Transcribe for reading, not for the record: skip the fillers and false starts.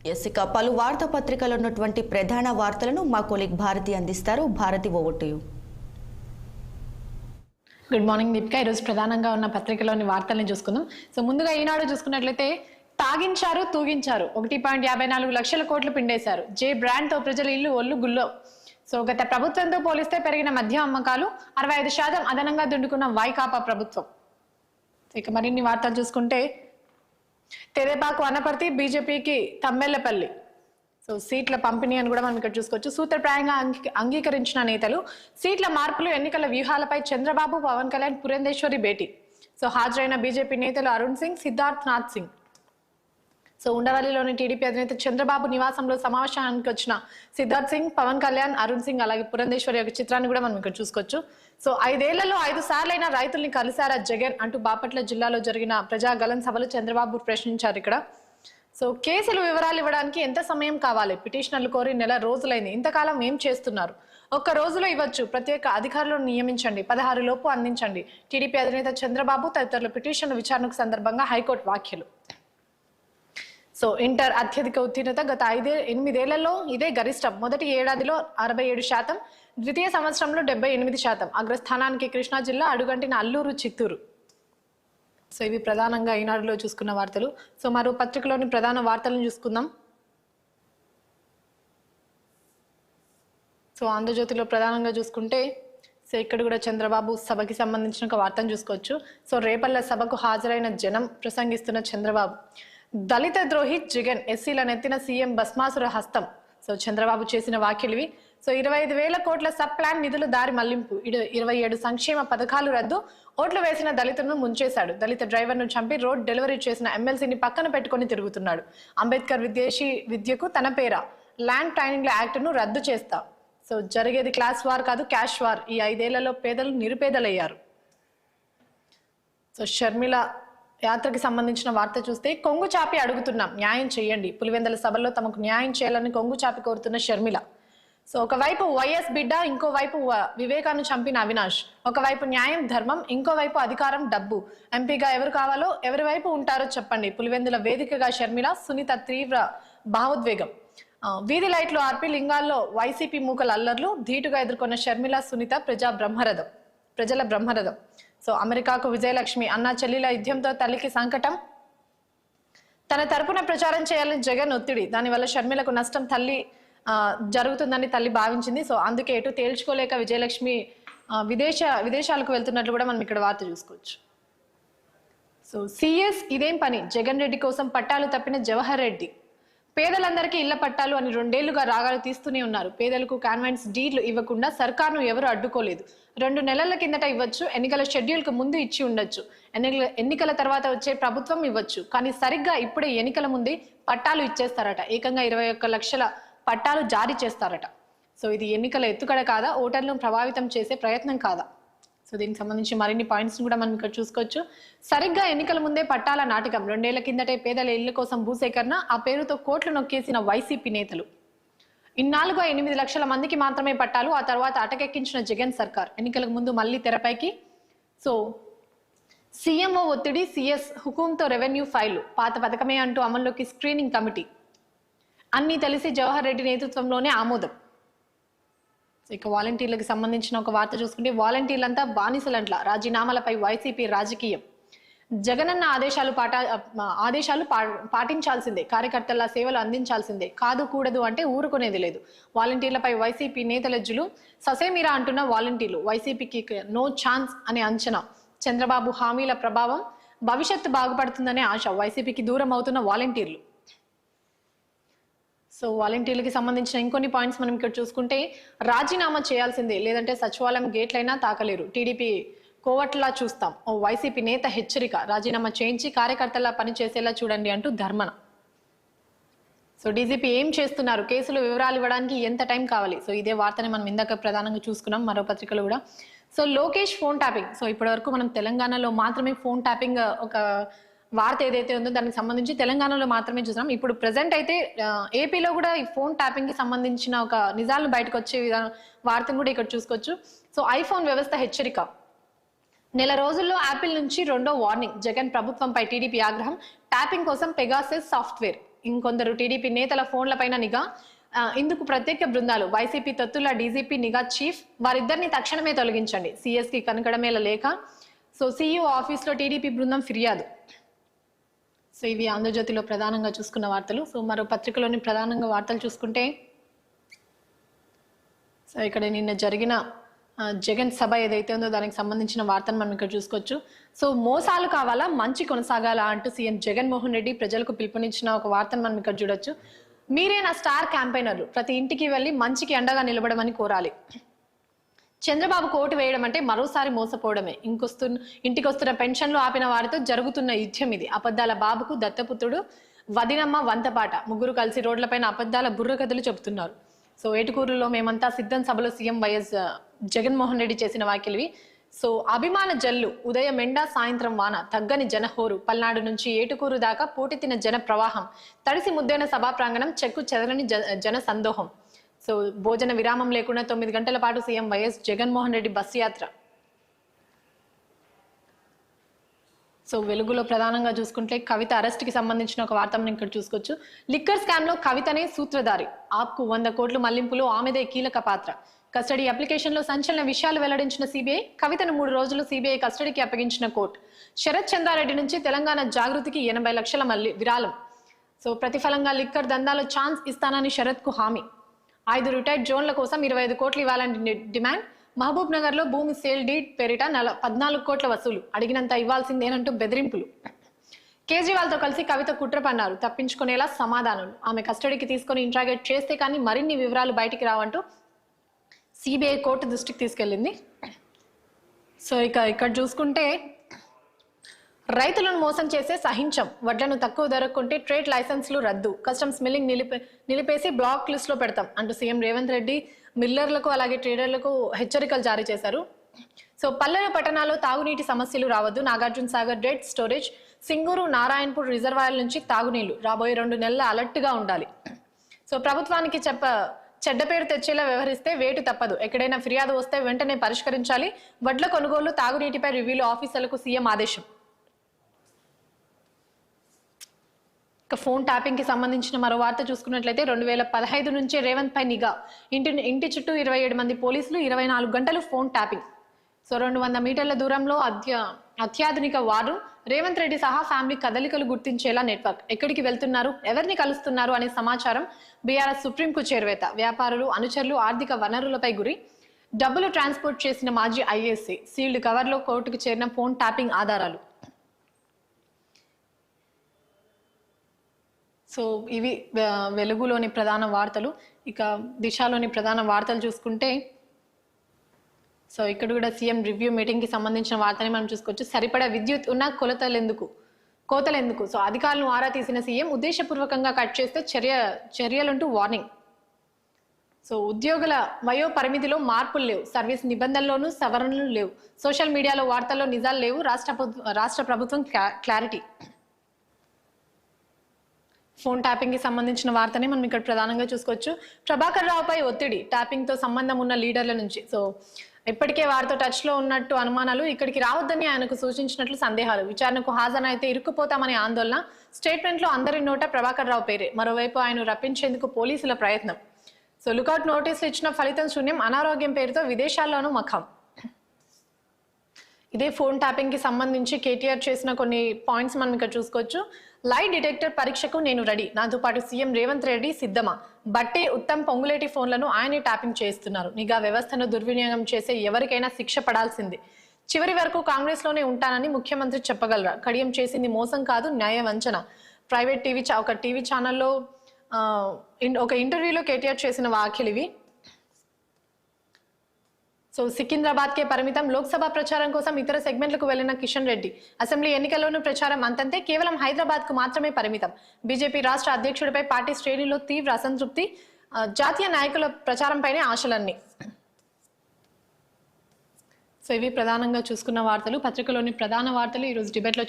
ఇక పలు వార్తాపత్రికల్లో ఉన్నటువంటి ప్రధాన వార్తలను మా కొలీగ్ భారతి అందిస్తారు. Bharati, over to you. Good morning Deepika. ఈరోజు ప్రధానంగా ఉన్న పత్రికలోని వార్తల్ని చూసుకుందాం. సో ముందుగా ఈనాడు చూసుకున్నట్లయితే తాగించారు తూగించారు 1.54 లక్షల కోట్లు పిండేశారు. జే బ్రాండ్తో ప్రజల ఇల్లు ఒళ్ళు గుల్లో. సో గత ప్రభుత్వంతో పోలిస్తే పెరిగిన మద్యం అమ్మకాలు 65% అదనంగా దుండుకున్న వైకాపా ప్రభుత్వం. ఇక మరిన్ని వార్తలు చూసుకుంటే తెదేపాకు అనపర్తి, బీజేపీకి తమ్మెళ్లపల్లి. సో సీట్ల పంపిణీ అని కూడా మనం ఇక్కడ చూసుకోవచ్చు. సూత్రప్రాయంగా అంగీకరించిన నేతలు సీట్ల మార్పులు, ఎన్నికల వ్యూహాలపై చంద్రబాబు, పవన్ కళ్యాణ్, పురంధేశ్వరి భేటీ. సో హాజరైన బీజేపీ నేతలు అరుణ్ సింగ్, సిద్ధార్థ్ నాథ్ సింగ్. సో ఉండవల్లిలోని టీడీపీ అధినేత చంద్రబాబు నివాసంలో సమావేశానికి వచ్చిన సిద్ధార్థ్ సింగ్, పవన్ కళ్యాణ్, అరుణ్ సింగ్ అలాగే పురంధేశ్వరి యొక్క చిత్రాన్ని కూడా మనం ఇక్కడ చూసుకోవచ్చు. సో 5 ఏళ్లలో 5 సార్లైన రైతుల్ని కలిశారా జగన్ అంటూ బాపట్ల జిల్లాలో జరిగిన ప్రజాగళన్ సభలో చంద్రబాబు ప్రశ్నించారు ఇక్కడ. సో కేసులు వివరాలు ఇవ్వడానికి ఎంత సమయం కావాలి? పిటిషనర్లు కోరి నెల రోజులైంది. ఇంతకాలం ఏం చేస్తున్నారు? ఒక్క రోజులో ఇవ్వచ్చు. ప్రత్యేక అధికారులను నియమించండి. 16 లోపు అందించండి. టీడీపీ అధినేత చంద్రబాబు తదితరుల పిటిషన్ల విచారణకు సందర్భంగా హైకోర్టు వ్యాఖ్యలు. సో ఇంటర్ అత్యధిక ఉత్తీర్ణత గత 8 ఏళ్లలో ఇదే గరిష్టం. మొదటి ఏడాదిలో 67%, ద్వితీయ సంవత్సరంలో 78%. అగ్రస్థానానికి కృష్ణా జిల్లా, అడుగంటిన అల్లూరు, చిత్తూరు. సో ఇవి ప్రధానంగా ఈనాడులో చూసుకున్న వార్తలు. సో మరో పత్రికలోని ప్రధాన వార్తలను చూసుకుందాం. సో ఆంధ్రజ్యోతిలో ప్రధానంగా చూసుకుంటే సో ఇక్కడ కూడా చంద్రబాబు సభకి సంబంధించిన ఒక వార్తను చూసుకోవచ్చు. సో రేపల్ల సభకు హాజరైన జనం ప్రసంగిస్తున్న చంద్రబాబు. దళిత ద్రోహి జగన్, ఎస్సీల నెత్తిన సీఎం భస్మాసుర హస్తం. సో చంద్రబాబు చేసిన వ్యాఖ్యలు. సో 25,000 కోట్ల సబ్ ప్లాన్ నిధులు దారి మళ్లింపు, 27 సంక్షేమ పథకాలు రద్దు, ఓట్లు వేసిన దళితులను ముంచేశాడు. దళిత డ్రైవర్ను చంపి రోడ్ డెలివరీ చేసిన ఎమ్మెల్సీని పక్కన పెట్టుకుని తిరుగుతున్నాడు. అంబేద్కర్ విదేశీ విద్యకు తన పేర, ల్యాండ్ టైనింగ్ల యాక్ట్ను రద్దు చేస్తా. సో జరిగేది క్లాస్ వార్ కాదు, క్యాష్ వార్. ఈ 5 ఏళ్లలో పేదలు నిరుపేదలయ్యారు. సో షర్మిల యాత్రకి సంబంధించిన వార్త చూస్తే కొంగు చాపి అడుగుతున్నాం, న్యాయం చేయండి. పులివెందుల సభలో తమకు న్యాయం చేయాలని కొంగు చాపి కోరుతున్న షర్మిల. సో ఒకవైపు వైఎస్ బిడ్డ, ఇంకోవైపు వివేకాన్ని చంపిన అవినాష్. ఒకవైపు న్యాయం, ధర్మం, ఇంకోవైపు అధికారం, డబ్బు. ఎంపీగా ఎవరు కావాలో, ఎవరి వైపు ఉంటారో చెప్పండి. పులివెందుల వేదికగా షర్మిల, సునీత తీవ్ర భావోద్వేగం. వీధి లైట్లు ఆర్పి లింగాల్లో వైసీపీ మూకల అల్లర్లు, ధీటుగా ఎదుర్కొన్న షర్మిల, సునీత ప్రజల బ్రహ్మరథం. సో అమెరికాకు విజయలక్ష్మి, అన్న చెల్లిల యుద్ధంతో తల్లికి సంకటం. తన తరపున ప్రచారం చేయాలని జగన్ ఒత్తిడి. దానివల్ల షర్మిలకు నష్టం జరుగుతుందని తల్లి భావించింది. సో అందుకే ఎటు తేల్చుకోలేక విజయలక్ష్మి విదేశాలకు వెళ్తున్నట్లు కూడా మనం ఇక్కడ వార్త చూసుకోవచ్చు. సో సిఎస్ ఇదేం పని, జగన్ రెడ్డి కోసం పట్టాలు తప్పిన జవహర్ రెడ్డి. పేదలందరికీ ఇళ్ల పట్టాలు అని 2 ఏళ్లుగా రాగాలు తీస్తూనే ఉన్నారు. పేదలకు కాన్వెంట్స్ డీడ్లు ఇవ్వకుండా సర్కార్ను ఎవరు అడ్డుకోలేదు. 2 నెలల కిందట ఇవ్వచ్చు, ఎన్నికల షెడ్యూల్కు ముందు ఇచ్చి ఉండొచ్చు, ఎన్నికల తర్వాత వచ్చే ప్రభుత్వం ఇవ్వచ్చు. కానీ సరిగ్గా ఇప్పుడే ఎన్నికల ముందే పట్టాలు ఇచ్చేస్తారట. ఏకంగా 21 లక్షల పట్టాలు జారీ చేస్తారట. సో ఇది ఎన్నికల ఎత్తుగడ కాదా? ఓటర్లను ప్రభావితం చేసే ప్రయత్నం కాదా? సో దీనికి సంబంధించి మరిన్ని పాయింట్స్ కూడా మనం ఇక్కడ చూసుకోవచ్చు. సరిగ్గా ఎన్నికల ముందే పట్టాల నాటకం. 2 ఏళ్ల కిందటే పేదల ఇళ్ల కోసం భూసేకరణ, ఆ పేరుతో కోట్లు నొక్కేసిన వైసీపీ నేతలు. ఇన్నాళ్ళుగా 8 లక్షల మందికి మాత్రమే పట్టాలు, ఆ తర్వాత అటకెక్కించిన జగన్ సర్కార్. ఎన్నికలకు ముందు మళ్ళీ తెరపైకి. సో సీఎంఓ ఒత్తిడి, సిఎస్ హుకుంతో రెవెన్యూ ఫైళ్లు, పాత పథకమే అంటూ అమల్లోకి స్క్రీనింగ్ కమిటీ. అన్నీ తెలిసి జవహర్ రెడ్డి నేతృత్వంలోనే ఆమోదం. ఇక వాలంటీర్లకు సంబంధించిన ఒక వార్త చూసుకుంటే వాలంటీర్లంతా బానిసలంట్ల, రాజీనామాలపై వైసీపీ రాజకీయం. జగనన్న ఆదేశాలు పాటించాల్సిందే, కార్యకర్తల సేవలు అందించాల్సిందే, కాదు కూడదు అంటే ఊరుకునేది లేదు. వాలంటీర్లపై వైసీపీ నేతలెజ్జులు, ససేమిరా అంటున్న వాలంటీర్లు. వైసీపీకి నో ఛాన్స్ అనే అంచనా. చంద్రబాబు హామీల ప్రభావం, భవిష్యత్తు బాగుపడుతుందనే ఆశ. వైసీపీకి దూరం అవుతున్న వాలంటీర్లు. సో వాలంటీర్లకి సంబంధించిన ఇంకొన్ని పాయింట్స్ మనం ఇక్కడ చూసుకుంటే రాజీనామా చేయాల్సిందే, లేదంటే సచివాలయం గేట్లైనా తాకలేరు. టీడీపీ కోవట్లా చూస్తాం, ఓ వైసీపీ నేత హెచ్చరిక. రాజీనామా చేయించి కార్యకర్తలా పనిచేసేలా చూడండి అంటూ ధర్మన. సో డీజీపీ ఏం చేస్తున్నారు, కేసులు వివరాలు ఇవ్వడానికి ఎంత టైం కావాలి? సో ఇదే వార్తని మనం ఇందాక ప్రధానంగా చూసుకున్నాం మరో పత్రికలు కూడా. So Lokesh phone tapping. So ఇప్పటి వరకు మనం తెలంగాణలో మాత్రమే ఫోన్ ట్యాపింగ్ ఒక వార్త ఏదైతే ఉందో దానికి సంబంధించి తెలంగాణలో మాత్రమే చూసాం. ఇప్పుడు ప్రెసెంట్ అయితే ఏపీలో కూడా ఈ ఫోన్ ట్యాపింగ్ కి సంబంధించిన ఒక నిజాలను బయటకు వచ్చే వార్తను కూడా ఇక్కడ చూసుకోవచ్చు. సో ఐఫోన్ వ్యవస్థ హెచ్చరిక. నెల రోజుల్లో యాపిల్ నుంచి 2వ వార్నింగ్. జగన్ ప్రభుత్వంపై టీడీపీ ఆగ్రహం. ట్యాపింగ్ కోసం పెగాసస్ సాఫ్ట్వేర్. ఇంకొందరు టీడీపీ నేతల ఫోన్లపైన నిఘా. ఇందుకు ప్రత్యేక బృందాలు. వైసీపీ తొత్తుల డీజీపీ నిఘా చీఫ్ వారిద్దరిని తక్షణమే తొలగించండి. సిఎస్కి కనకడమేల లేఖ. సో సీఈఓ ఆఫీస్లో టీడీపీ బృందం ఫిర్యాదు. సో ఇవి ఆంధ్రజ్యోతిలో ప్రధానంగా చూసుకున్న వార్తలు. సో మరో పత్రికలోని ప్రధానంగా వార్తలు చూసుకుంటే, సో ఇక్కడ నిన్న జరిగిన జగన్ సభ ఏదైతే ఉందో దానికి సంబంధించిన వార్తను మనం ఇక్కడ చూసుకోవచ్చు. సో మోసాలు కావాలా, మంచి కొనసాగాలా అంటూ సీఎం జగన్మోహన్ రెడ్డి ప్రజలకు పిలుపునిచ్చిన ఒక వార్తను మనం ఇక్కడ చూడొచ్చు. మీరే నా స్టార్ క్యాంపెయినర్లు, ప్రతి ఇంటికి వెళ్ళి మంచికి అండగా నిలబడమని కోరాలి. చంద్రబాబుకు ఓటు వేయడం అంటే మరోసారి మోసపోవడమే. ఇంటికి వస్తున్న పెన్షన్లు ఆపిన వారితో జరుగుతున్న యుద్ధం ఇది. అబద్ధాల బాబుకు దత్తపుత్రుడు వదినమ్మ వంతపాట. ముగ్గురు కలిసి రోడ్లపైన అబద్ధాల బుర్రకథలు చెబుతున్నారు. సో ఏటుకూరులో మేమంతా సిద్ధం సభలో సీఎం వైఎస్ జగన్మోహన్ రెడ్డి చేసిన వ్యాఖ్యలువి. సో అభిమాన జల్లు, ఉదయం ఎండ సాయంత్రం వాన, తగ్గని జనహోరు. పల్నాడు నుంచి ఏటుకూరు దాకా పోటెత్తిన జన ప్రవాహం. తడిసి ముద్దైన సభా ప్రాంగణం, చెక్కు చెదరని జన సందోహం. సో భోజన విరామం లేకుండా 9 గంటల పాటు CM YS Jaganmohan Reddy bus యాత్ర. సో వెలుగులో ప్రధానంగా చూసుకుంటే కవిత అరెస్ట్ కి సంబంధించిన ఒక వార్త మనం ఇక్కడ చూసుకోవచ్చు. లిక్కర్ స్కామ్ లో కవితనే సూత్రధారి. ఆప్కు 100 కోట్ల మళ్లింపులో ఆమెదే కీలక పాత్ర. కస్టడీ అప్లికేషన్ లో సంచలన విషయాలు వెల్లడించిన సిబిఐ. కవితను 3 రోజులు సిబిఐ కస్టడీకి అప్పగించిన కోర్టు. శరత్ చంద్రారెడ్డి నుంచి తెలంగాణ జాగృతికి 80 లక్షల విరాళం. సో ప్రతిఫలంగా లిక్కర్ దందాలో ఛాన్స్ ఇస్తానని శరత్ కు హామీ. 5 రిటైర్డ్ జోన్ల కోసం 25 కోట్లు ఇవ్వాలని డిమాండ్. మహబూబ్ నగర్ లో భూమి సేల్ డీడ్ పేరిట 14 కోట్ల వసూలు. అడిగినంత ఇవ్వాల్సిందేనంటూ బెదిరింపులు. కేజ్రీవాల్ తో కలిసి కవిత కుట్ర పన్నారు. తప్పించుకునేలా సమాధానాలు. ఆమె కస్టడీకి తీసుకుని ఇంట్రాగేట్ చేస్తే కానీ మరిన్ని వివరాలు బయటికి రావంటూ సిబిఐ కోర్టు దృష్టికి తీసుకెళ్లింది. సో ఇక్కడ చూసుకుంటే, రైతులను మోసం చేసే సహించం. వడ్లను తక్కువ ధరకు కొంటే ట్రేడ్ లైసెన్స్లు రద్దు. కస్టమ్స్ మిల్లింగ్ నిలిపేసి బ్లాక్ లిస్ట్ లో పెడతాం అంటూ సీఎం రేవంత్ రెడ్డి మిల్లర్లకు అలాగే ట్రేడర్లకు హెచ్చరికలు జారీ చేశారు. సో పల్లెల పట్టణాల్లో తాగునీటి సమస్యలు రావద్దు. నాగార్జున సాగర్ డెడ్ స్టోరేజ్, సింగూరు నారాయణపూర్ రిజర్వాయర్ల నుంచి తాగునీళ్లు రాబోయే 2 నెలల అలర్ట్ గా ఉండాలి. సో ప్రభుత్వానికి చెడ్డ పేరు తెచ్చేలా వ్యవహరిస్తే వేటు తప్పదు. ఎక్కడైనా ఫిర్యాదు వస్తే వెంటనే పరిష్కరించాలి. వడ్ల కొనుగోలు, తాగునీటిపై రివ్యూలు ఆఫీసర్లకు సీఎం ఆదేశం. ఫోన్ ట్యాపింగ్ కి సంబంధించిన మరో వార్త చూసుకున్నట్లయితే 2015 నుంచే రేవంత్ పై నిఘా. ఇంటి చుట్టూ 27 మంది పోలీసులు, 24 గంటలు ఫోన్ ట్యాపింగ్. సో 200 మీటర్ల దూరంలో అత్యాధునిక వారు. రేవంత్ రెడ్డి సహా ఫ్యామిలీ కదలికలు గుర్తించేలా నెట్వర్క్. ఎక్కడికి వెళ్తున్నారు, ఎవరిని కలుస్తున్నారు అనే సమాచారం బీఆర్ఎస్ సుప్రీంకు చేరువేత. వ్యాపారులు, అనుచరులు, ఆర్థిక వనరులపై గురి. డబ్బులు ట్రాన్స్పోర్ట్ చేసిన మాజీ ఐఏఎస్సీ. సీల్డ్ కవర్లో కోర్టుకు చేరిన ఫోన్ ట్యాపింగ్ ఆధారాలు. సో ఇవి వెలుగులోని ప్రధాన వార్తలు. ఇక దిశలోని ప్రధాన వార్తలు చూసుకుంటే, సో ఇక్కడ కూడా సీఎం రివ్యూ మీటింగ్ కి సంబంధించిన వార్తని మనం చూసుకోవచ్చు. సరిపడా విద్యుత్ ఉన్న కోతలెందుకు. సో అధికారులను ఆరా తీసిన సీఎం. ఉద్దేశపూర్వకంగా కట్ చేస్తే చర్యలంటూ వార్నింగ్. సో ఉద్యోగుల వయో పరిమితిలో మార్పులు లేవు. సర్వీస్ నిబంధనల్లోనూ సవరణలు లేవు. సోషల్ మీడియాలో వార్తల్లో నిజాలు లేవు. రాష్ట్ర ప్రభుత్వం క్లారిటీ. ఫోన్ ట్యాపింగ్ కి సంబంధించిన వార్తని మనం ఇక్కడ ప్రధానంగా చూసుకోవచ్చు. ప్రభాకర్ రావుపై ఒత్తిడి. ట్యాపింగ్ తో సంబంధం ఉన్న లీడర్ల నుంచి. సో ఇప్పటికే వారితో టచ్ లో ఉన్నట్టు అనుమానాలు. ఇక్కడికి రావద్దని ఆయనకు సూచించినట్లు సందేహాలు. విచారణకు హాజరైతే ఇరుక్కుపోతామనే ఆందోళన. స్టేట్మెంట్ లో అందరి నోట ప్రభాకర్ రావు పేరే. మరోవైపు ఆయన రప్పించేందుకు పోలీసుల ప్రయత్నం. సో లుకౌట్ నోటీసులు ఇచ్చిన ఫలితం శూన్యం. అనారోగ్యం పేరుతో విదేశాల్లోనూ మఖం. ఇదే ఫోన్ ట్యాపింగ్ కి సంబంధించి కేటీఆర్ చేసిన కొన్ని పాయింట్స్ మనం ఇక్కడ చూసుకోవచ్చు. లై డిటెక్టర్ పరీక్షకు నేను రెడీ. నాతో పాటు సీఎం రేవంత్ రెడ్డి సిద్ధమా. బట్టే ఉత్తమ్ పొంగులేటి ఫోన్లను ఆయనే ట్యాపింగ్ చేస్తున్నారు. నిఘా వ్యవస్థను దుర్వినియోగం చేసే ఎవరికైనా శిక్ష పడాల్సిందే. చివరి వరకు కాంగ్రెస్ లోనే ఉంటానని ముఖ్యమంత్రి చెప్పగలరా. కడియం చేసింది మోసం కాదు, న్యాయ వంచన. ప్రైవేట్ ఒక టీవీ ఛానల్లో ఒక ఇంటర్వ్యూలో కేటీఆర్ చేసిన వ్యాఖ్యలు ఇవి. సో సికింద్రాబాద్ కే పరిమితం. లోక్సభ ప్రచారం కోసం ఇతర సెగ్మెంట్లకు వెళ్లిన కిషన్ రెడ్డి. అసెంబ్లీ ఎన్నికల్లోనూ ప్రచారం అంతంతే. కేవలం హైదరాబాద్ కు మాత్రమే పరిమితం. బీజేపీ రాష్ట్ర అధ్యక్షుడిపై పార్టీ శ్రేణుల్లో తీవ్ర అసంతృప్తి. జాతీయ నాయకుల ప్రచారంపైనే ఆశలన్నీ. సో ఇవి ప్రధానంగా చూసుకున్న వార్తలు. పత్రికలోని ప్రధాన వార్తలు. ఈరోజు డిబేట్లో